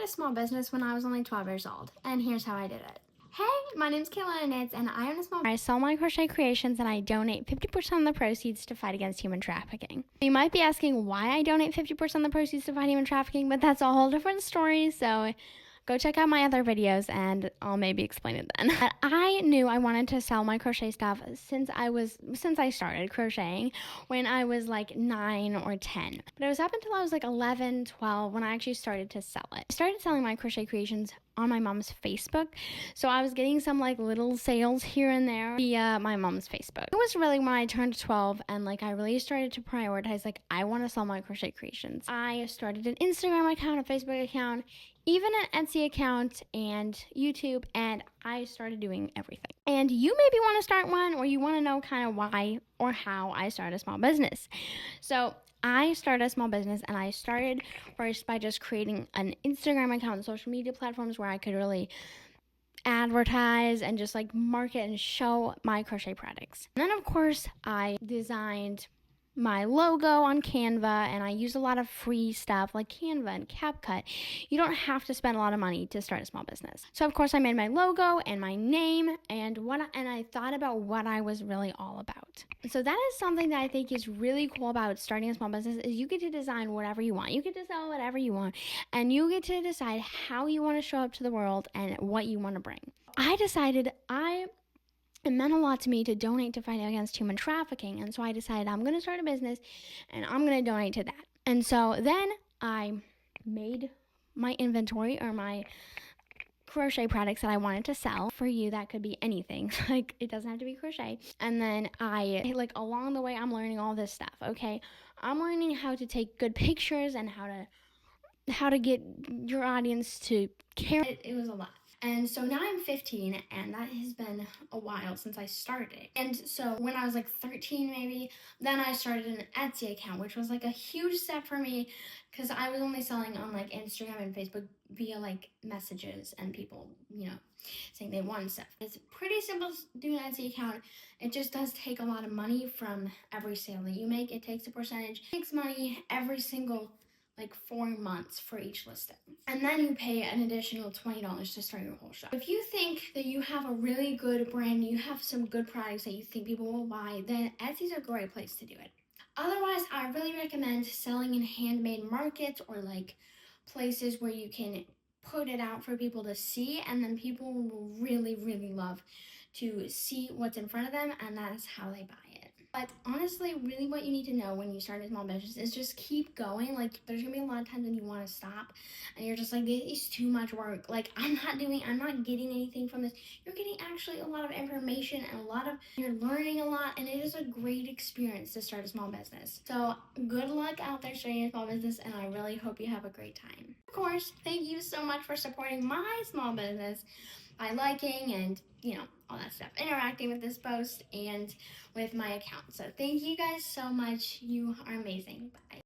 a small business when I was only 12 years old, and here's how I did it. Hey, my name's Kayla Knits, and I own a small I sell my crochet creations, and I donate 50% of the proceeds to fight against human trafficking. You might be asking why I donate 50% of the proceeds to fight human trafficking, but that's a whole different story, so go check out my other videos and I'll maybe explain it then. But I knew I wanted to sell my crochet stuff since I started crocheting when I was like 9 or 10. But it was up until I was like 11, 12 when I actually started to sell it. I started selling my crochet creations on my mom's Facebook. So I was getting some like little sales here and there via my mom's Facebook. It was really when I turned 12 and like I really started to prioritize like I want to sell my crochet creations. I started an Instagram account, a Facebook account, even an Etsy account and YouTube, and I started doing everything. And you maybe want to start one, or you want to know kind of why or how I started a small business. So I started a small business, and I started first by just creating an Instagram account and social media platforms where I could really advertise and just like market and show my crochet products. And then of course I designed my logo on Canva, and I use a lot of free stuff like Canva and CapCut. You don't have to spend a lot of money to start a small business. So of course I made my logo and my name and I thought about what I was really all about. So that is something that I think is really cool about starting a small business is you get to design whatever you want. You get to sell whatever you want, and you get to decide how you want to show up to the world and what you want to bring. I decided it meant a lot to me to donate to fight against human trafficking, and so I decided I'm going to start a business and I'm going to donate to that. And so then I made my inventory or my crochet products that I wanted to sell. For you, that could be anything. Like, it doesn't have to be crochet. And then along the way, I'm learning all this stuff, okay? I'm learning how to take good pictures and how to get your audience to care. It was a lot. And so now I'm 15, and that has been a while since I started. And so when I was like 13 maybe, then I started an Etsy account, which was like a huge step for me because I was only selling on like Instagram and Facebook via like messages and people, saying they wanted stuff. It's pretty simple to do an Etsy account. It just does take a lot of money from every sale that you make. It takes a percentage. It takes money every single like 4 months for each listing. And then you pay an additional $20 to start your whole shop. If you think that you have a really good brand, you have some good products that you think people will buy, then Etsy's a great place to do it. Otherwise, I really recommend selling in handmade markets or like places where you can put it out for people to see, and then people will really, really love to see what's in front of them, and that's how they buy it. But honestly, really what you need to know when you start a small business is just keep going. Like, there's gonna be a lot of times when you want to stop and you're just like, this is too much work. Like, I'm not getting anything from this. You're getting actually a lot of information and you're learning a lot, and it is a great experience to start a small business. So good luck out there starting a small business, and I really hope you have a great time. Of course, thank you so much for supporting my small business by liking and, all that stuff, interacting with this post and with my account. So thank you guys so much. You are amazing. Bye.